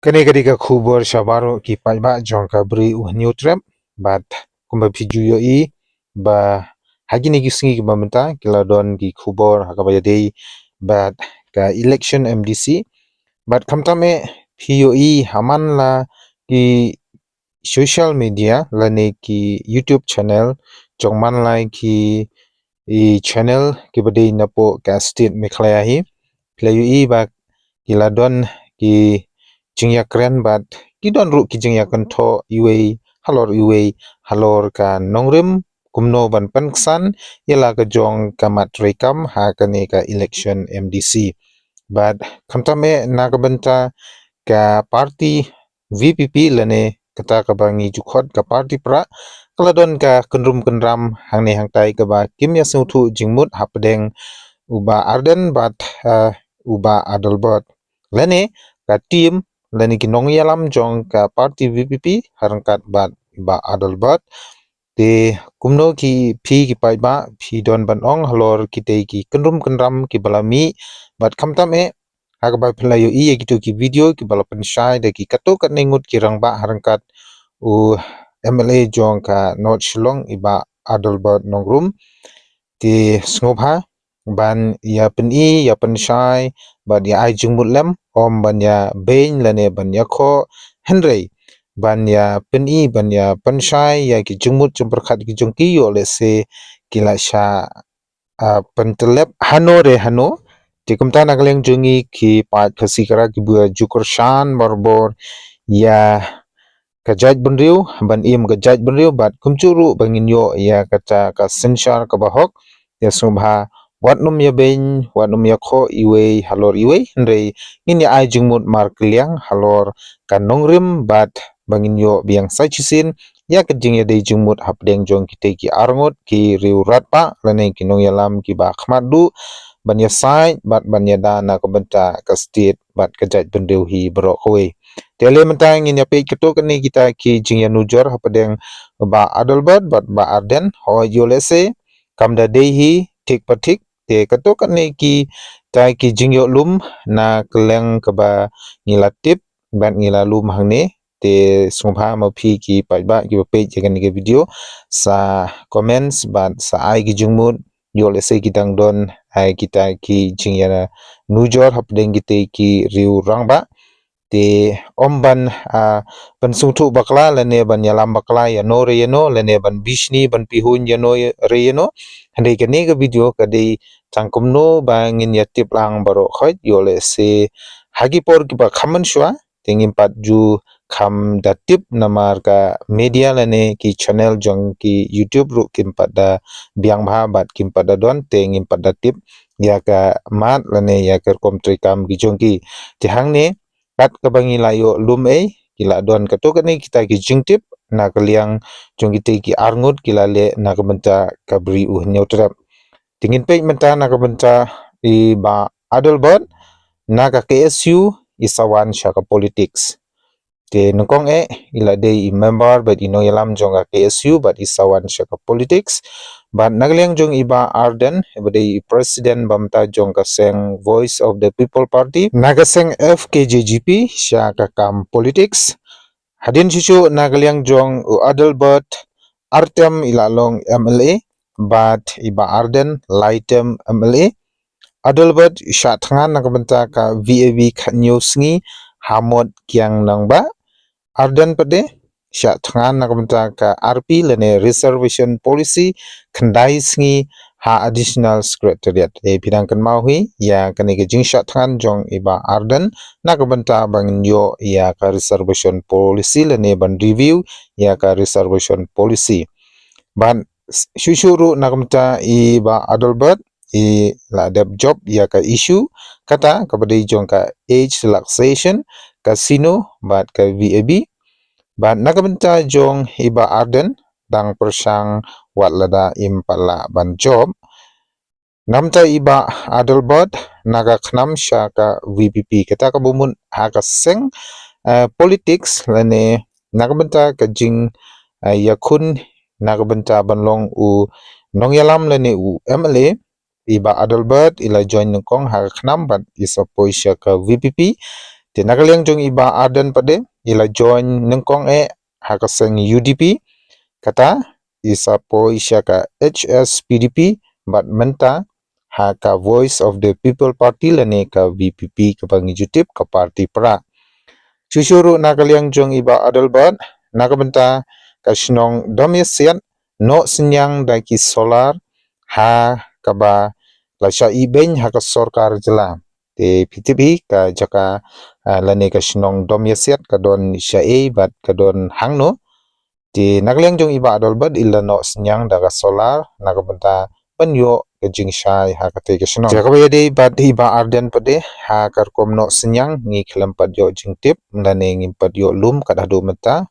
Kani khubor shabaro ki paiba jonka bri new trap but kumba phiju yo I ba hagini gisingi ki bamenta kila don ki khubor hakabaya dei but ka election MDC but kamtame phiyo I haman la ki social media lane ki YouTube channel jongman lai ki channel ki badei napo ka state meklaya hi playu I ba kila don ki jingya kren bat kidon ru ki jingya kan tho iwe halor ka nongrim kumno ban panksan yala ka jong kamat rekam ha kane ka election MDC but kamtame nakabanta ka party VPP lane kata ka bangi jukhot ka party pra kaladon ka kenrum kenram hangne hangtai ka ba kimya suthu jingmut hapdeng uba arden bat uba adalbot lane ka team lani ki nong yalam jong ka party VPP harangkat bat ba adalbat te kumno ki phi ki pai ba phi don ban ong halor ki te ki kenrum kenram ki balami bat kamtam e hakabai phalayo I gitu ki video ki balapan shai de ki kato kat nengut ki rangba harangkat u MLA jong ka North Shillong iba adalbat nongrum ti snobha ban ya peni ya penshai ban ya ai jungmut lem om ban ya bain lane ban ya kho henrei ban ya peni ban ya penshai ya ki jungmut jumperkhat ki jungki yo le se kila sha pentelep hano re hano ti kumta nagleng jungi ki pat khasikara ki bua jukur shan borbor ya kajaj benriu ban im kajaj benriu bat kumchuru bangin yo ya kata ka sensar ka bahok ya subha watnum ya ben watnum ya kho iwe halor iwe ndrei ini ai jingmut mar kliang halor kan nongrim bat bangin yo biang sachisin ya kejing ya dei jingmut hapdeng jong kite ki arngot ki riu ratpa lane ki nong yalam ki ba khmadu ban ya sai bat ban ya dana ko benta ka state bat kajaj benriu hi bro kowe tele mentang in ya pe keto kani kita ki jingya nujor hapadeng ba adalbat bat ba arden ho yolese kamda dehi tik patik te keto kani ki tai ki jingyo lum na keleng keba ngilatip bat ngilalum hangne te sumha ma phi ki paiba ki pe jagan ki video sa comments bat sa ai ki jingmut yolese kitang don ai kita ki jingya nujor hapadeng kite ki riu rangba te omban pensuthu bakla lane ban yalam bakla ya no re no lane ban bishni ban pihun ya no re no hande ke ne ga video ka dei tangkum no bangin ya tip lang baro khoi yole se hagi por ki ba khaman shwa tingim pat ju kham da tip namar ka media lane ki channel jong ki YouTube ru kim pat da biang bha bat kim pat da don tengim pat da tip ya ka mat lane ya ka kom tri kam ki jong ki ti hang ne kat kabangi layo lum kila don kato kani kita ki jingtip na kaliang jong kite ki arngut kila le na kabenta kabri neutrap tingin pe menta na kabenta I ba adalbot na ka KSU isawan shaka politics te nukong ila day member but ino yalam jong ka KSU but isawan shaka politics but nagliang jong iba Arden ibadai president bamta jong kaseng Voice of the People Party nagaseng FKJGP shaka kam politics hadin chuchu nagliang jong u Adalbert Artem ilalong MLA but iba Arden Laitem MLA Adalbert shatngan nakabenta ka VAV Kanyosngi Hamod Kyang Nangba Arden pade sha thangan nakabenta ka RP lene reservation policy khandai sngi ha additional secretariat e pidang kan mahui ya kane ke jing sha thangan jong iba Arden nakabenta bangyo ya ka reservation policy lene ban review ya ka reservation policy ban shushuru nakabenta iba Adalbert la deb job ya ka issue kata kabadai jong ka age relaxation casino bat ka VAB bat nakabenta jong iba Arden dang persang wat lada impala ban job namta iba Adalbot naga khnam sha ka VPP kata ka bumun ha ka seng politics lane nakabenta ka jing yakun nakabenta banlong u nongyalam lane u MLA iba Adalbert ila join nukong ha khnam bat isapoi sha ka VPP Te nakaliang jong iba arden pade ila join nengkong hakaseng UDP kata isa po isya ka HSPDP bat menta ka Voice of the People Party lane ka VPP ka pangijutip ka party pra. Susyuro nakaliang jong iba adalbat nakabenta ka sinong domisian no senyang daki solar ha kaba lasya ibeng ha ka sorkar jela. Te PTP ka jaka lane ka sinong domisian ka don isya bat ka don hangno. Di nakaliang jong iba adalbat ila no senyang daga solar nakabenta penyo kejing syai ha kate ke sinong. Jaka bayade bat iba arden pade ha karkom no senyang ngi kelempat yo jing tip lane ngimpat yo lum kadado meta.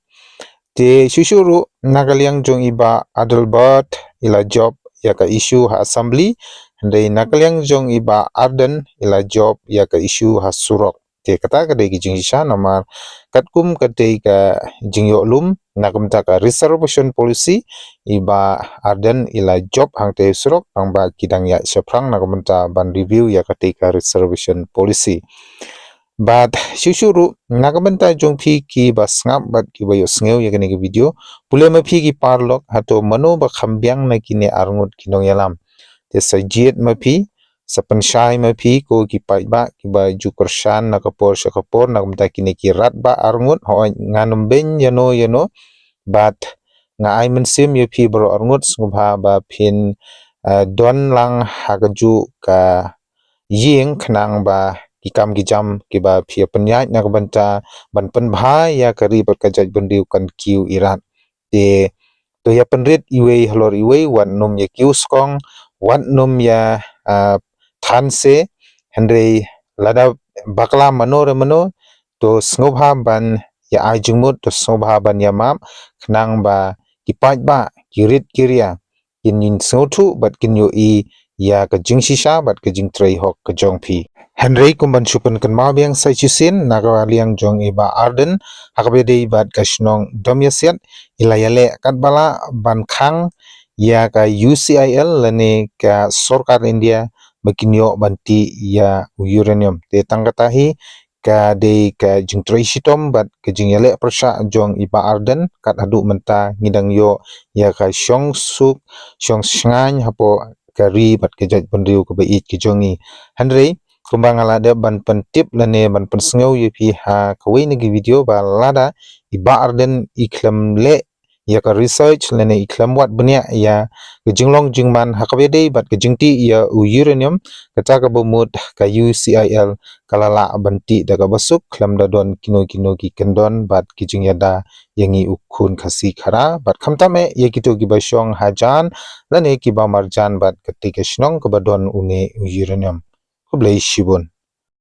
Di susyuru nakaliang jong iba adalbat ila job ya ka isu ha assembly handai nakaliang jong iba arden ila job ya ka isu ha surok. Te kata kadai ki jing sya nomor katkum kadai ka jing yo lum nakamta ka reservation policy iba arden ila job hang te surok hang ba kidang ya seprang nakamta ban review ya kadai ka reservation policy. But susyuru nakamenta jong phi ki bas ngap bat ki bayo sngew ya kene ki video pule ma phi ki parlok hato mano ba khambyang na kine arngut kinong yalam te sajiet ma phi sapensyai ma phi ko ki pai ba ki ba ju kershan na kapor syakapor nakamta kine ki rat ba arngut ho nganum ben yano bat nga ai mensim ya phi bro arngut ngubha ba phin don lang hakaju ka ying khnang ba kikam kijam kiba phia penyai na kabanta ban penbha ya kari berkajat bendiu kan kiu irat te to ya penrit iwe halor iwe wan num ya kiu skong wan num ya thanse hendrei lada bakla mano to snobha ban ya ajungmut to snobha ban ya map khnang ba kipat ba kirit kiria kin snothu bat kin yo I ya ka jingsisa bat ka jingtrei hok ka jongphi Henry kumban chupan kan mabiang sa chusin nakaliang jong iba arden hakabede bat ka shnong domyasiat ilayale kat bala ban khang ya ka UCIL lane ka sorkar India bakinyo banti ya uranium te tanggatahi ka de ka jingtrei sitom bat ka jingyale persya jong iba arden kat hadu menta ngidang yo ya ka syong shngan hapo kari bat ka jat bandriu ka bait ki jongi Henry kumbang alada ban pentip lane ban pensngeu yupi ha kawai negi video ba lada iba arden iklam le ya ka research lane iklam wat benya ya jinglong jingman hakabede bat ke jingti ya uranium kata ka bomut ka UCIL kalala banti daga basuk klam dadon kino ki kendon bat ki jingyada yangi ukun khasi khara bat khamtame ya kito ki basyong hajan lane ki ba marjan bat ketika shnong ka badon une uranium kublai shibun